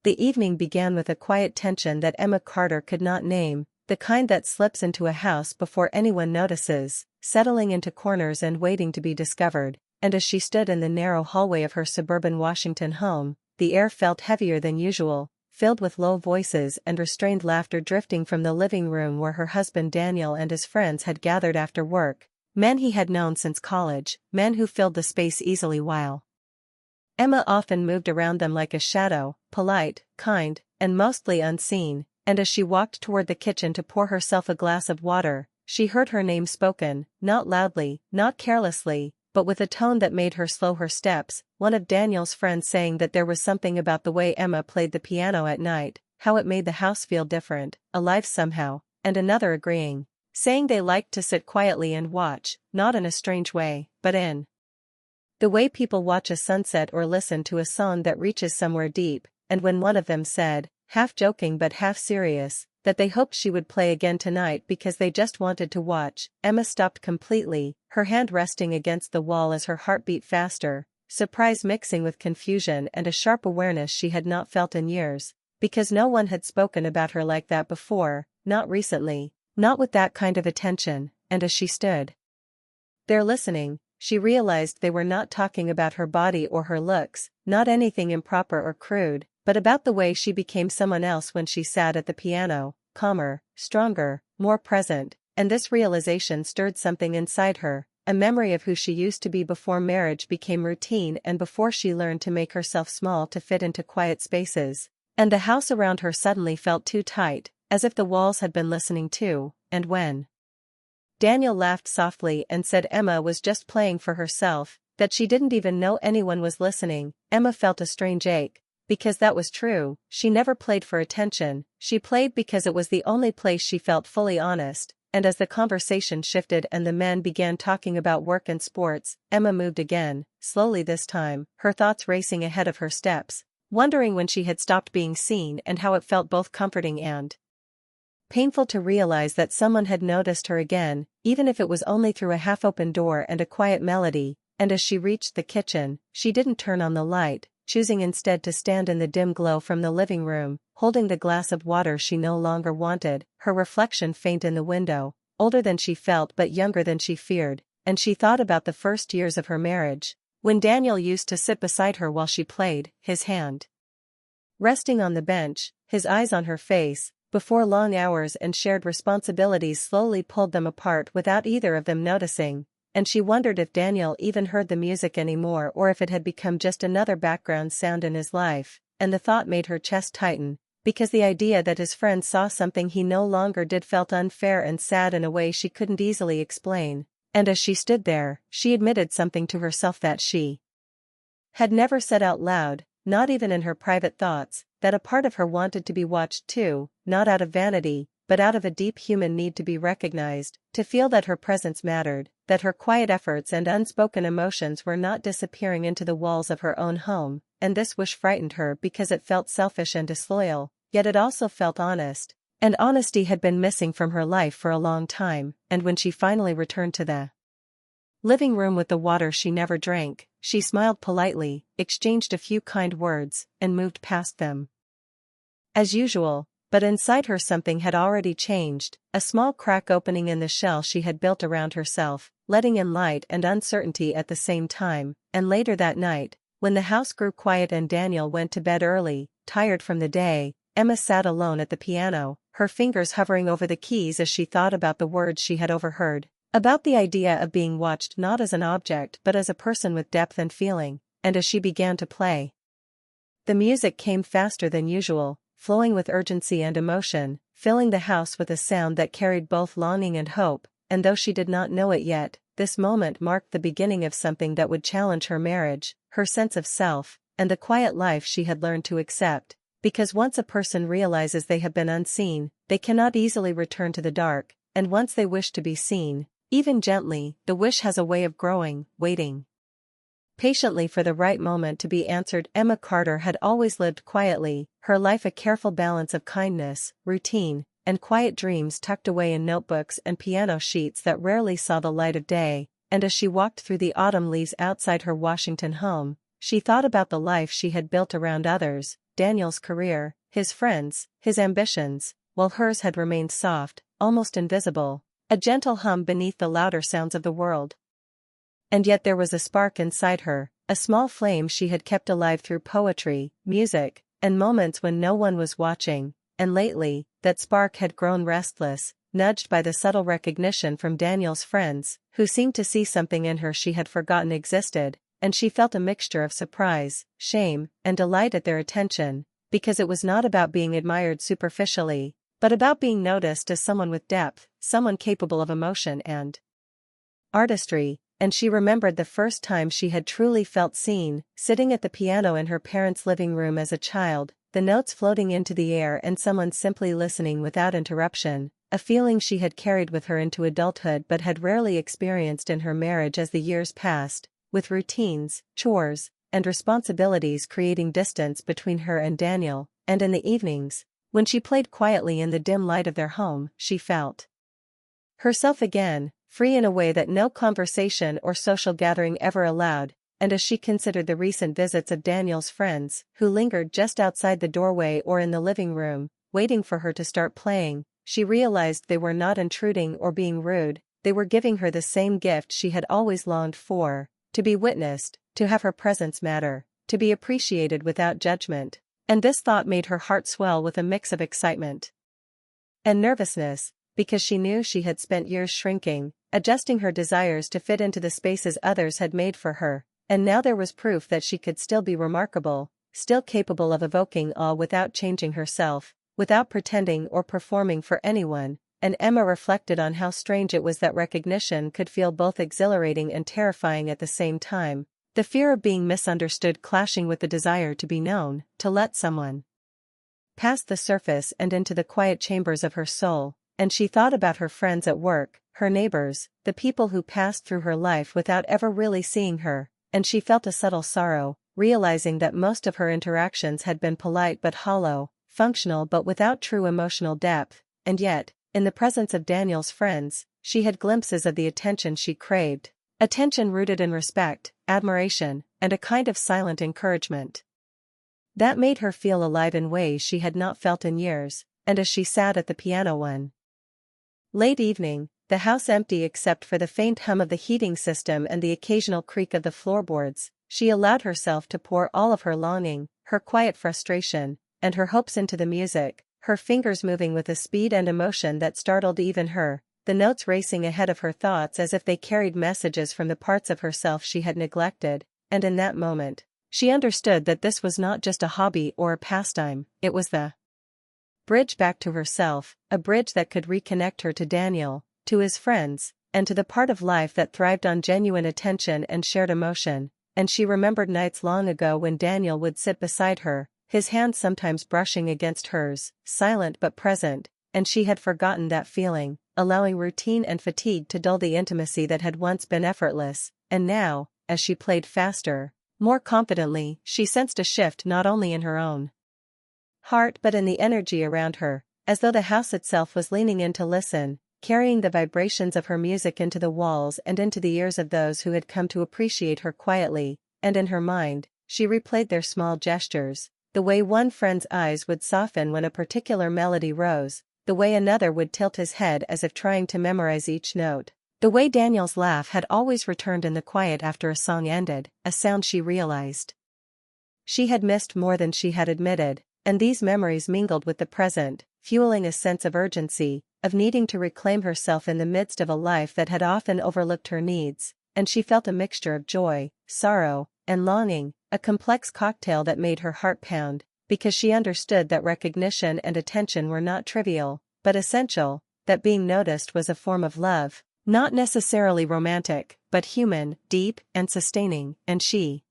The evening began with a quiet tension that Emma Carter could not name, the kind that slips into a house before anyone notices, settling into corners and waiting to be discovered. And as she stood in the narrow hallway of her suburban Washington home, the air felt heavier than usual, filled with low voices and restrained laughter drifting from the living room where her husband Daniel and his friends had gathered after work, men he had known since college, men who filled the space easily while Emma often moved around them like a shadow, polite, kind, and mostly unseen, and as she walked toward the kitchen to pour herself a glass of water, she heard her name spoken, not loudly, not carelessly, but with a tone that made her slow her steps, one of Daniel's friends saying that there was something about the way Emma played the piano at night, how it made the house feel different, alive somehow, and another agreeing, saying they liked to sit quietly and watch, not in a strange way, but in the way people watch a sunset or listen to a song that reaches somewhere deep. And when one of them said, half joking but half serious, that they hoped she would play again tonight because they just wanted to watch, Emma stopped completely, her hand resting against the wall as her heart beat faster, surprise mixing with confusion and a sharp awareness she had not felt in years, because no one had spoken about her like that before, not recently, not with that kind of attention. And as she stood there listening, she realized they were not talking about her body or her looks, not anything improper or crude, but about the way she became someone else when she sat at the piano, calmer, stronger, more present, and this realization stirred something inside her, a memory of who she used to be before marriage became routine and before she learned to make herself small to fit into quiet spaces. And the house around her suddenly felt too tight, as if the walls had been listening too, and when Daniel laughed softly and said Emma was just playing for herself, that she didn't even know anyone was listening, Emma felt a strange ache. Because that was true, she never played for attention, she played because it was the only place she felt fully honest, and as the conversation shifted and the men began talking about work and sports, Emma moved again, slowly this time, her thoughts racing ahead of her steps, wondering when she had stopped being seen and how it felt both comforting and painful to realize that someone had noticed her again, even if it was only through a half-open door and a quiet melody. And as she reached the kitchen, she didn't turn on the light, choosing instead to stand in the dim glow from the living room, holding the glass of water she no longer wanted, her reflection faint in the window, older than she felt but younger than she feared, and she thought about the first years of her marriage, when Daniel used to sit beside her while she played, his hand resting on the bench, his eyes on her face, before long hours and shared responsibilities slowly pulled them apart without either of them noticing. And she wondered if Daniel even heard the music anymore or if it had become just another background sound in his life, and the thought made her chest tighten, because the idea that his friend saw something he no longer did felt unfair and sad in a way she couldn't easily explain. And as she stood there, she admitted something to herself that she had never said out loud, not even in her private thoughts, that a part of her wanted to be watched too, not out of vanity, but out of a deep human need to be recognized, to feel that her presence mattered, that her quiet efforts and unspoken emotions were not disappearing into the walls of her own home, and this wish frightened her because it felt selfish and disloyal, yet it also felt honest, and honesty had been missing from her life for a long time. And when she finally returned to the living room with the water she never drank, she smiled politely, exchanged a few kind words, and moved past them as usual. But inside her something had already changed, a small crack opening in the shell she had built around herself, letting in light and uncertainty at the same time. And later that night, when the house grew quiet and Daniel went to bed early, tired from the day, Emma sat alone at the piano, her fingers hovering over the keys as she thought about the words she had overheard, about the idea of being watched not as an object but as a person with depth and feeling. And as she began to play, the music came faster than usual, flowing with urgency and emotion, filling the house with a sound that carried both longing and hope. And though she did not know it yet, this moment marked the beginning of something that would challenge her marriage, her sense of self, and the quiet life she had learned to accept. Because once a person realizes they have been unseen, they cannot easily return to the dark, and once they wish to be seen, even gently, the wish has a way of growing, waiting patiently for the right moment to be answered. Emma Carter had always lived quietly, her life a careful balance of kindness, routine, and quiet dreams tucked away in notebooks and piano sheets that rarely saw the light of day. And as she walked through the autumn leaves outside her Washington home, she thought about the life she had built around others, Daniel's career, his friends, his ambitions, while hers had remained soft, almost invisible, a gentle hum beneath the louder sounds of the world. And yet there was a spark inside her, a small flame she had kept alive through poetry, music, and moments when no one was watching, and lately, that spark had grown restless, nudged by the subtle recognition from Daniel's friends, who seemed to see something in her she had forgotten existed, and she felt a mixture of surprise, shame, and delight at their attention, because it was not about being admired superficially, but about being noticed as someone with depth, someone capable of emotion and artistry. And she remembered the first time she had truly felt seen, sitting at the piano in her parents' living room as a child, the notes floating into the air and someone simply listening without interruption, a feeling she had carried with her into adulthood but had rarely experienced in her marriage as the years passed, with routines, chores, and responsibilities creating distance between her and Daniel, and in the evenings, when she played quietly in the dim light of their home, she felt herself again, free in a way that no conversation or social gathering ever allowed, and as she considered the recent visits of Daniel's friends, who lingered just outside the doorway or in the living room, waiting for her to start playing, she realized they were not intruding or being rude, they were giving her the same gift she had always longed for, to be witnessed, to have her presence matter, to be appreciated without judgment, and this thought made her heart swell with a mix of excitement and nervousness, because she knew she had spent years shrinking, adjusting her desires to fit into the spaces others had made for her, and now there was proof that she could still be remarkable, still capable of evoking awe without changing herself, without pretending or performing for anyone, and Emma reflected on how strange it was that recognition could feel both exhilarating and terrifying at the same time, the fear of being misunderstood clashing with the desire to be known, to let someone past the surface and into the quiet chambers of her soul. And she thought about her friends at work, her neighbors, the people who passed through her life without ever really seeing her, and she felt a subtle sorrow, realizing that most of her interactions had been polite but hollow, functional but without true emotional depth, and yet, in the presence of Daniel's friends, she had glimpses of the attention she craved, attention rooted in respect, admiration, and a kind of silent encouragement that made her feel alive in ways she had not felt in years. And as she sat at the piano one late evening, the house empty except for the faint hum of the heating system and the occasional creak of the floorboards, she allowed herself to pour all of her longing, her quiet frustration, and her hopes into the music, her fingers moving with a speed and emotion that startled even her, the notes racing ahead of her thoughts as if they carried messages from the parts of herself she had neglected, and in that moment, she understood that this was not just a hobby or a pastime, it was the bridge back to herself, a bridge that could reconnect her to Daniel, to his friends, and to the part of life that thrived on genuine attention and shared emotion, and she remembered nights long ago when Daniel would sit beside her, his hand sometimes brushing against hers, silent but present, and she had forgotten that feeling, allowing routine and fatigue to dull the intimacy that had once been effortless, and now, as she played faster, more confidently, she sensed a shift not only in her own heart but in the energy around her, as though the house itself was leaning in to listen, carrying the vibrations of her music into the walls and into the ears of those who had come to appreciate her quietly, and in her mind, she replayed their small gestures, the way one friend's eyes would soften when a particular melody rose, the way another would tilt his head as if trying to memorize each note, the way Daniel's laugh had always returned in the quiet after a song ended, a sound she realized she had missed more than she had admitted. And these memories mingled with the present, fueling a sense of urgency, of needing to reclaim herself in the midst of a life that had often overlooked her needs, and she felt a mixture of joy, sorrow, and longing, a complex cocktail that made her heart pound, because she understood that recognition and attention were not trivial, but essential, that being noticed was a form of love, not necessarily romantic, but human, deep, and sustaining, and she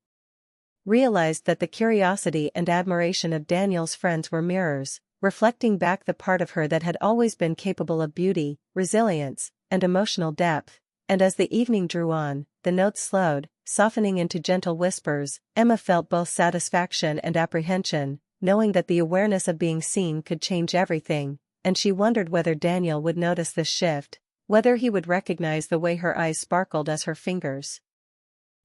realized that the curiosity and admiration of Daniel's friends were mirrors, reflecting back the part of her that had always been capable of beauty, resilience, and emotional depth, and as the evening drew on, the notes slowed, softening into gentle whispers, Emma felt both satisfaction and apprehension, knowing that the awareness of being seen could change everything, and she wondered whether Daniel would notice this shift, whether he would recognize the way her eyes sparkled as her fingers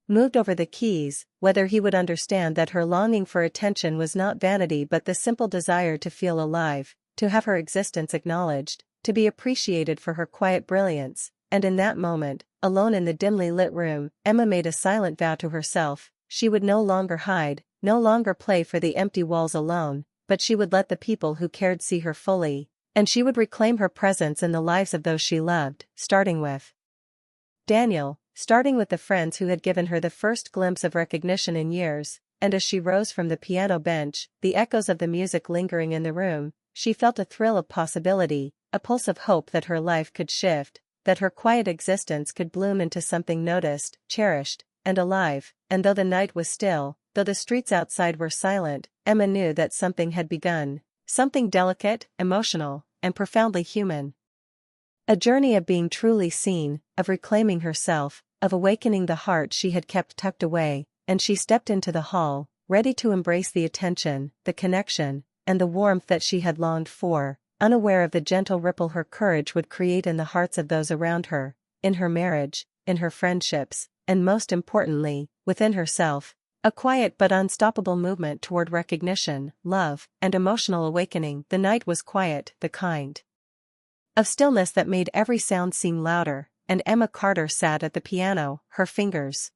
moved over the keys, whether he would understand that her longing for attention was not vanity but the simple desire to feel alive, to have her existence acknowledged, to be appreciated for her quiet brilliance. And in that moment, alone in the dimly lit room, Emma made a silent vow to herself. She would no longer hide, no longer play for the empty walls alone, but she would let the people who cared see her fully, and she would reclaim her presence in the lives of those she loved, starting with Daniel, starting with the friends who had given her the first glimpse of recognition in years. And as she rose from the piano bench, the echoes of the music lingering in the room, she felt a thrill of possibility, a pulse of hope that her life could shift, that her quiet existence could bloom into something noticed, cherished, and alive. And though the night was still, though the streets outside were silent, Emma knew that something had begun, something delicate, emotional, and profoundly human. A journey of being truly seen, of reclaiming herself, of awakening the heart she had kept tucked away. And she stepped into the hall, ready to embrace the attention, the connection, and the warmth that she had longed for, unaware of the gentle ripple her courage would create in the hearts of those around her, in her marriage, in her friendships, and most importantly, within herself. A quiet but unstoppable movement toward recognition, love, and emotional awakening. The night was quiet, the kind of stillness that made every sound seem louder, and Emma Carter sat at the piano, her fingers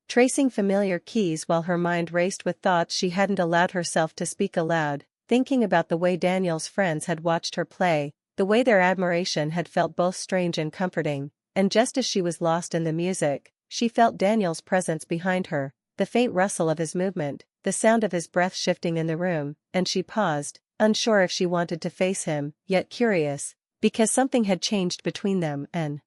tracing familiar keys while her mind raced with thoughts she hadn't allowed herself to speak aloud, thinking about the way Daniel's friends had watched her play, the way their admiration had felt both strange and comforting. And just as she was lost in the music, she felt Daniel's presence behind her, the faint rustle of his movement, the sound of his breath shifting in the room, and she paused, unsure if she wanted to face him, yet curious, because something had changed between them, an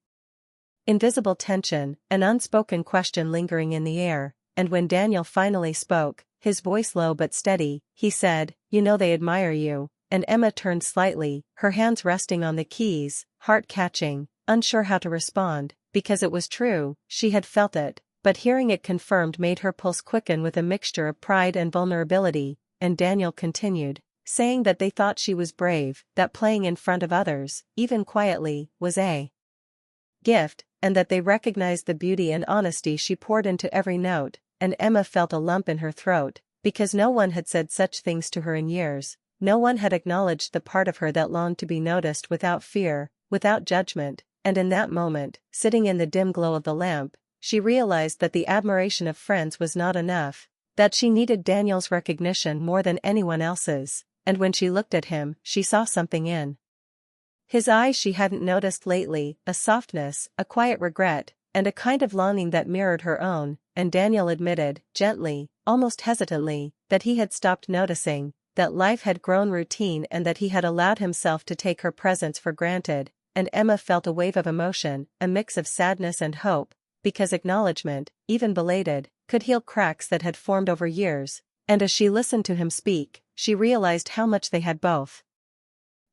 invisible tension, an unspoken question lingering in the air. And when Daniel finally spoke, his voice low but steady, he said, "You know they admire you." And Emma turned slightly, her hands resting on the keys, heart catching, unsure how to respond, because it was true, she had felt it, but hearing it confirmed made her pulse quicken with a mixture of pride and vulnerability. And Daniel continued, saying that they thought she was brave, that playing in front of others, even quietly, was a gift, and that they recognized the beauty and honesty she poured into every note. And Emma felt a lump in her throat, because no one had said such things to her in years, no one had acknowledged the part of her that longed to be noticed without fear, without judgment. And in that moment, sitting in the dim glow of the lamp, she realized that the admiration of friends was not enough, that she needed Daniel's recognition more than anyone else's. And when she looked at him, she saw something in his eyes she hadn't noticed lately, a softness, a quiet regret, and a kind of longing that mirrored her own. And Daniel admitted, gently, almost hesitantly, that he had stopped noticing, that life had grown routine and that he had allowed himself to take her presence for granted. And Emma felt a wave of emotion, a mix of sadness and hope, because acknowledgement, even belated, could heal cracks that had formed over years. And as she listened to him speak, she realized how much they had both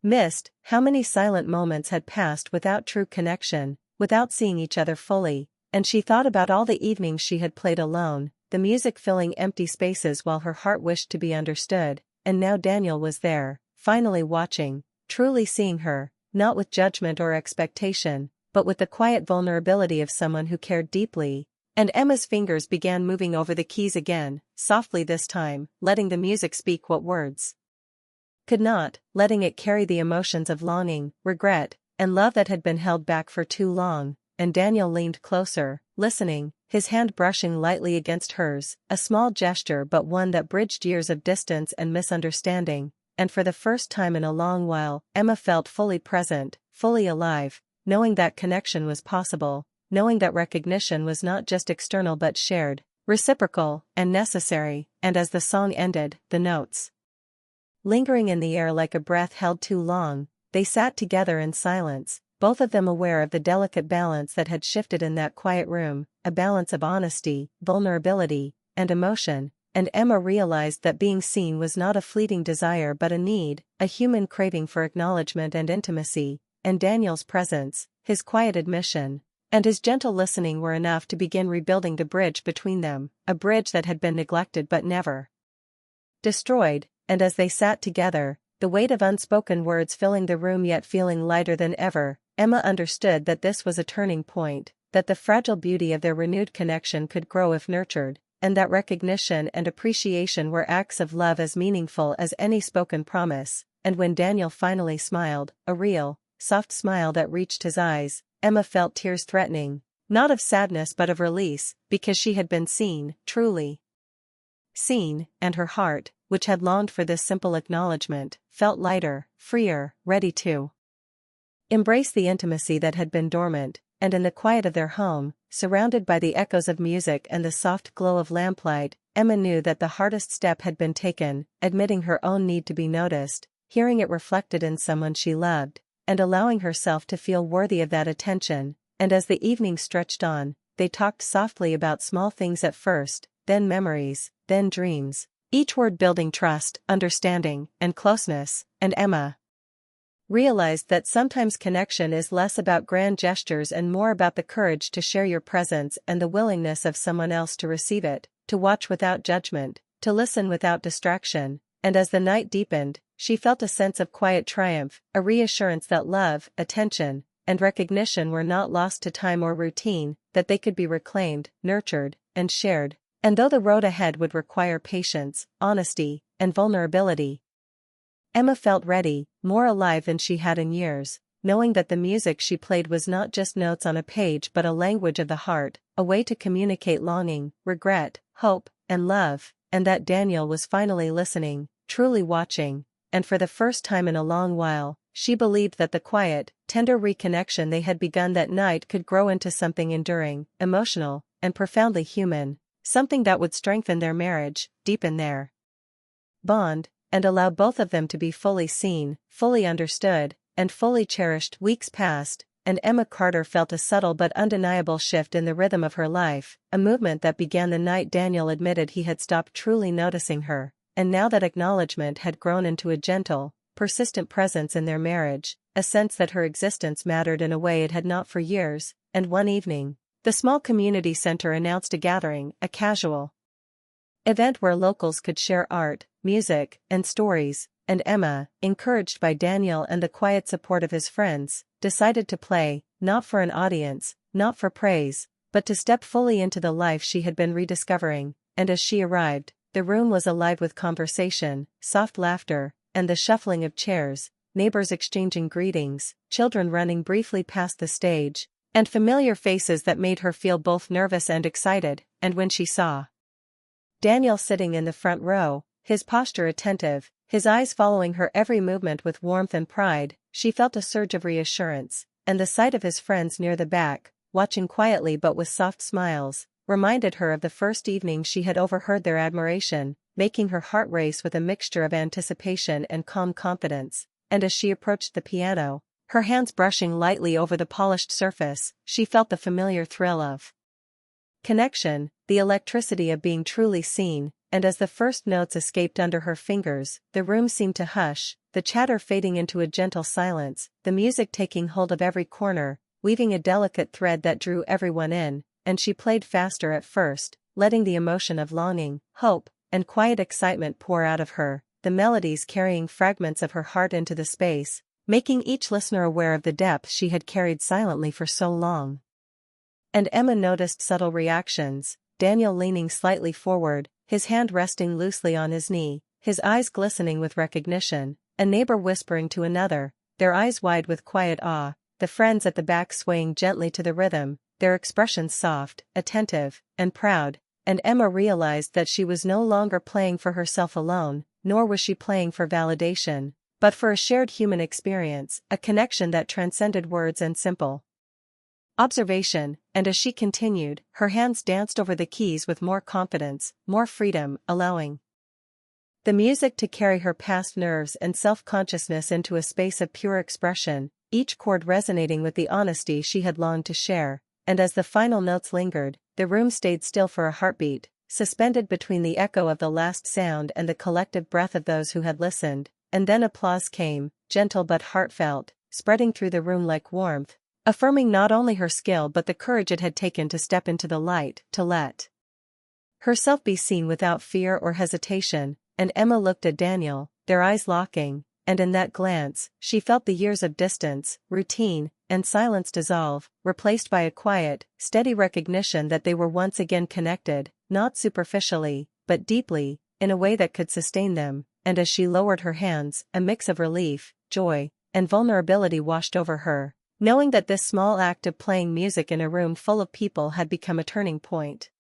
missed, how many silent moments had passed without true connection, without seeing each other fully. And she thought about all the evenings she had played alone, the music filling empty spaces while her heart wished to be understood. And now Daniel was there, finally watching, truly seeing her, not with judgment or expectation, but with the quiet vulnerability of someone who cared deeply. And Emma's fingers began moving over the keys again, softly this time, letting the music speak what words could not, letting it carry the emotions of longing, regret, and love that had been held back for too long. And Daniel leaned closer, listening, his hand brushing lightly against hers, a small gesture but one that bridged years of distance and misunderstanding. And for the first time in a long while, Emma felt fully present, fully alive, knowing that connection was possible, knowing that recognition was not just external but shared, reciprocal, and necessary. And as the song ended, the notes lingering in the air like a breath held too long, they sat together in silence, both of them aware of the delicate balance that had shifted in that quiet room, a balance of honesty, vulnerability, and emotion. And Emma realized that being seen was not a fleeting desire but a need, a human craving for acknowledgement and intimacy. And Daniel's presence, his quiet admission, and his gentle listening were enough to begin rebuilding the bridge between them, a bridge that had been neglected but never destroyed. And as they sat together, the weight of unspoken words filling the room yet feeling lighter than ever, Emma understood that this was a turning point, that the fragile beauty of their renewed connection could grow if nurtured, and that recognition and appreciation were acts of love as meaningful as any spoken promise. And when Daniel finally smiled, a real, soft smile that reached his eyes, Emma felt tears threatening, not of sadness but of release, because she had been seen, truly seen, and her heart, which had longed for this simple acknowledgement, felt lighter, freer, ready to embrace the intimacy that had been dormant. And in the quiet of their home, surrounded by the echoes of music and the soft glow of lamplight, Emma knew that the hardest step had been taken, admitting her own need to be noticed, hearing it reflected in someone she loved, and allowing herself to feel worthy of that attention. And as the evening stretched on, they talked softly about small things at first, then memories, then dreams, each word building trust, understanding, and closeness. And Emma realized that sometimes connection is less about grand gestures and more about the courage to share your presence and the willingness of someone else to receive it, to watch without judgment, to listen without distraction. And as the night deepened, she felt a sense of quiet triumph, a reassurance that love, attention, and recognition were not lost to time or routine, that they could be reclaimed, nurtured, and shared. And though the road ahead would require patience, honesty, and vulnerability, Emma felt ready, more alive than she had in years, knowing that the music she played was not just notes on a page but a language of the heart, a way to communicate longing, regret, hope, and love, and that Daniel was finally listening, truly watching. And for the first time in a long while, she believed that the quiet, tender reconnection they had begun that night could grow into something enduring, emotional, and profoundly human, something that would strengthen their marriage, deepen their bond, and allow both of them to be fully seen, fully understood, and fully cherished. Weeks passed, and Emma Carter felt a subtle but undeniable shift in the rhythm of her life, a movement that began the night Daniel admitted he had stopped truly noticing her, and now that acknowledgement had grown into a gentle, persistent presence in their marriage, a sense that her existence mattered in a way it had not for years. And one evening, the small community center announced a gathering, a casual event where locals could share art, music, and stories. And Emma, encouraged by Daniel and the quiet support of his friends, decided to play, not for an audience, not for praise, but to step fully into the life she had been rediscovering. And as she arrived, the room was alive with conversation, soft laughter, and the shuffling of chairs, neighbors exchanging greetings, children running briefly past the stage, and familiar faces that made her feel both nervous and excited. And when she saw Daniel sitting in the front row, his posture attentive, his eyes following her every movement with warmth and pride, she felt a surge of reassurance. And the sight of his friends near the back, watching quietly but with soft smiles, reminded her of the first evening she had overheard their admiration, making her heart race with a mixture of anticipation and calm confidence. And as she approached the piano, her hands brushing lightly over the polished surface, she felt the familiar thrill of connection, the electricity of being truly seen. And as the first notes escaped under her fingers, the room seemed to hush, the chatter fading into a gentle silence, the music taking hold of every corner, weaving a delicate thread that drew everyone in. And she played faster at first, letting the emotion of longing, hope, and quiet excitement pour out of her, the melodies carrying fragments of her heart into the space, making each listener aware of the depth she had carried silently for so long. And Emma noticed subtle reactions, Daniel leaning slightly forward, his hand resting loosely on his knee, his eyes glistening with recognition, a neighbor whispering to another, their eyes wide with quiet awe, the friends at the back swaying gently to the rhythm, their expressions soft, attentive, and proud. And Emma realized that she was no longer playing for herself alone, nor was she playing for validation, but for a shared human experience, a connection that transcended words and simple observation. And as she continued, her hands danced over the keys with more confidence, more freedom, allowing the music to carry her past nerves and self-consciousness into a space of pure expression, each chord resonating with the honesty she had longed to share. And as the final notes lingered, the room stayed still for a heartbeat, suspended between the echo of the last sound and the collective breath of those who had listened. And then applause came, gentle but heartfelt, spreading through the room like warmth, affirming not only her skill but the courage it had taken to step into the light, to let herself be seen without fear or hesitation. And Emma looked at Daniel, their eyes locking, and in that glance, she felt the years of distance, routine, and silence dissolve, replaced by a quiet, steady recognition that they were once again connected, not superficially, but deeply, in a way that could sustain them. And as she lowered her hands, a mix of relief, joy, and vulnerability washed over her, knowing that this small act of playing music in a room full of people had become a turning point.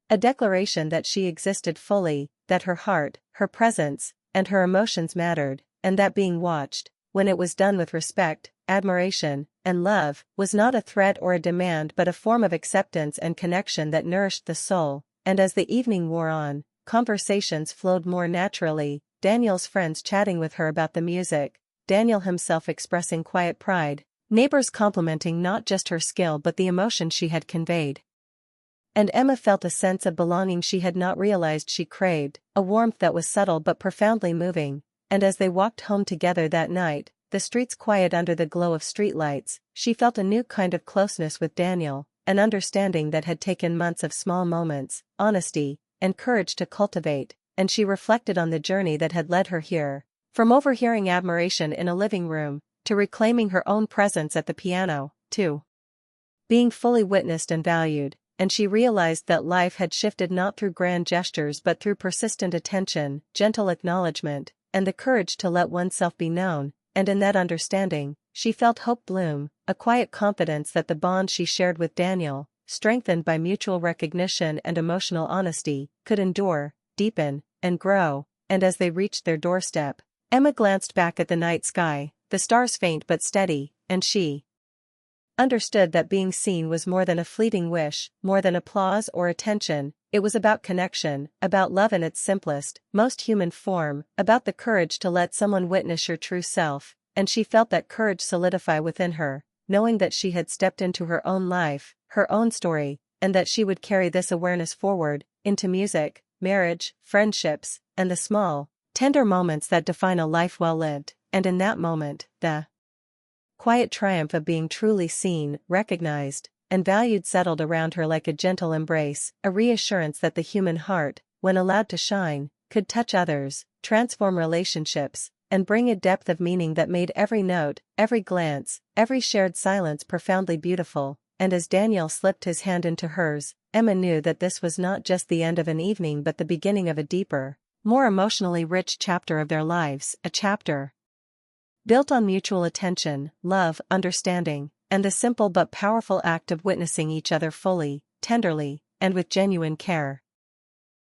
A declaration that she existed fully, that her heart, her presence, and her emotions mattered, and that being watched, when it was done with respect, admiration, and love, was not a threat or a demand but a form of acceptance and connection that nourished the soul. And as the evening wore on, conversations flowed more naturally, Daniel's friends chatting with her about the music, Daniel himself expressing quiet pride, neighbors complimenting not just her skill but the emotion she had conveyed. And Emma felt a sense of belonging she had not realized she craved, a warmth that was subtle but profoundly moving. And as they walked home together that night, the streets quiet under the glow of streetlights, she felt a new kind of closeness with Daniel, an understanding that had taken months of small moments, honesty, and courage to cultivate, and she reflected on the journey that had led her here, from overhearing admiration in a living room, to reclaiming her own presence at the piano, to being fully witnessed and valued. And she realized that life had shifted not through grand gestures but through persistent attention, gentle acknowledgement, and the courage to let oneself be known. And in that understanding, she felt hope bloom, a quiet confidence that the bond she shared with Daniel, strengthened by mutual recognition and emotional honesty, could endure, deepen, and grow. And as they reached their doorstep, Emma glanced back at the night sky, the stars faint but steady, and she understood that being seen was more than a fleeting wish, more than applause or attention. It was about connection, about love in its simplest, most human form, about the courage to let someone witness your true self. And she felt that courage solidify within her, knowing that she had stepped into her own life, her own story, and that she would carry this awareness forward, into music, marriage, friendships, and the small, tender moments that define a life well lived. And in that moment, the quiet triumph of being truly seen, recognized, and valued settled around her like a gentle embrace, a reassurance that the human heart, when allowed to shine, could touch others, transform relationships, and bring a depth of meaning that made every note, every glance, every shared silence profoundly beautiful. And as Daniel slipped his hand into hers, Emma knew that this was not just the end of an evening but the beginning of a deeper, more emotionally rich chapter of their lives, a chapter built on mutual attention, love, understanding, and the simple but powerful act of witnessing each other fully, tenderly, and with genuine care.